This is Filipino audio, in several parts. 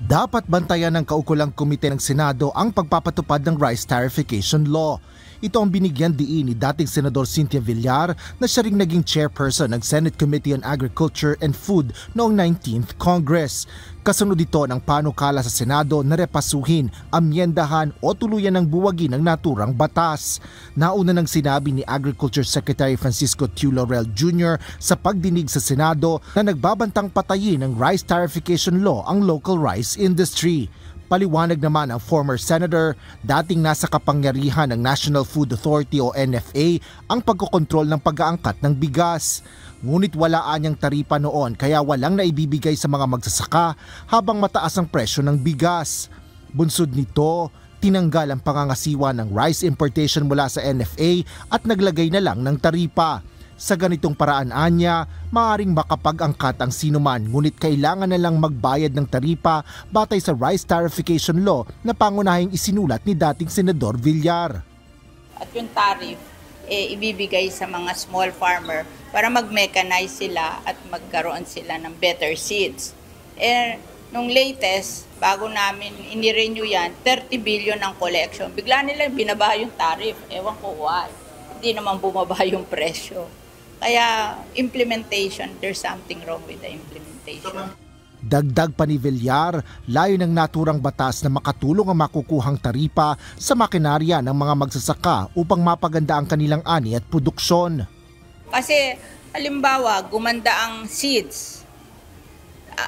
Dapat bantayan ng kaukulang komite ng Senado ang pagpapatupad ng rice tariffication law. Ito ang binigyan diin ni dating Senador Cynthia Villar na siya ring naging chairperson ng Senate Committee on Agriculture and Food noong 19th Congress. Kasunod ito ng panukala sa Senado na repasuhin, amyendahan o tuluyan ng buwagin ng naturang batas. Nauna nang sinabi ni Agriculture Secretary Francisco Tiu Laurel Jr. sa pagdinig sa Senado na nagbabantang patayin ng rice tariffication law ang local rice industry. Paliwanag naman ang former senator, dating nasa kapangyarihan ng National Food Authority o NFA ang pagkokontrol ng pag-aangkat ng bigas. Ngunit wala anyang taripa noon kaya walang naibibigay sa mga magsasaka habang mataas ang presyo ng bigas. Bunsod nito, tinanggal ang pangangasiwa ng rice importation mula sa NFA at naglagay na lang ng taripa. Sa ganitong paraan anya, maaaring makapag-angkat ang sinuman ngunit kailangan na lang magbayad ng taripa batay sa rice tariffication law na pangunahing isinulat ni dating Senador Villar. At yung tariff, ibibigay sa mga small farmer para mag-mechanize sila at magkaroon sila ng better seeds. Nung latest, bago namin inirenew yan, 30 billion ang collection. Bigla nila binaba yung tariff. Ewan ko why. Hindi naman bumaba yung presyo. Kaya implementation, there's something wrong with the implementation. Dagdag pa ni Villar, layo ng naturang batas na makatulong ang makukuhang taripa sa makinarya ng mga magsasaka upang mapaganda ang kanilang ani at produksyon. Kasi halimbawa, gumanda ang seeds.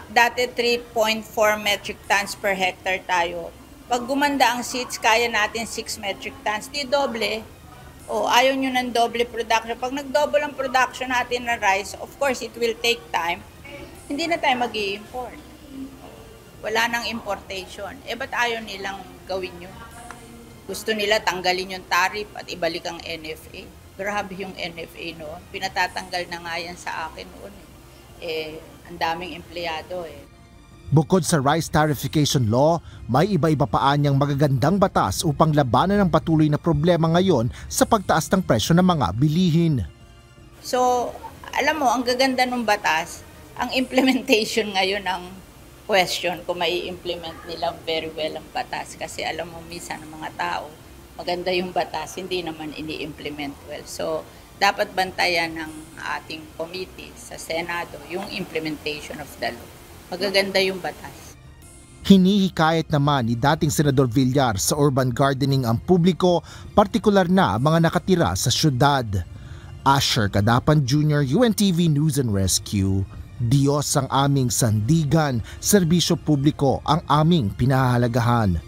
Dati 3.4 metric tons per hectare tayo. Pag gumanda ang seeds, kaya natin 6 metric tons. Di doble. Ayaw nyo ng doble production. Pag nag-double ang production natin na rice, of course, it will take time. Hindi na tayo mag-i-import. Wala nang importation. Ba't ayaw nilang gawin yun? Gusto nila tanggalin yung tariff at ibalik ang NFA. Grabe yung NFA noon. Pinatatanggal na nga yan sa akin noon. Ang daming empleyado Bukod sa rice tariffication law, may iba-iba pa anyang magagandang batas upang labanan ang patuloy na problema ngayon sa pagtaas ng presyo ng mga bilihin. So, alam mo, ang gaganda ng batas, ang implementation ngayon ang question kung may implement nila very well ang batas. Kasi alam mo, minsan ng mga tao, maganda yung batas, hindi naman ini-implement well. So, dapat bantayan ng ating committee sa Senado yung implementation of the law. Magaganda yung batas. Hinihikayat naman ni dating Senador Villar sa urban gardening ang publiko, partikular na mga nakatira sa syudad. Asher Cadapan Jr., UNTV News and Rescue. Diyos ang aming sandigan, serbisyo publiko ang aming pinahahalagahan.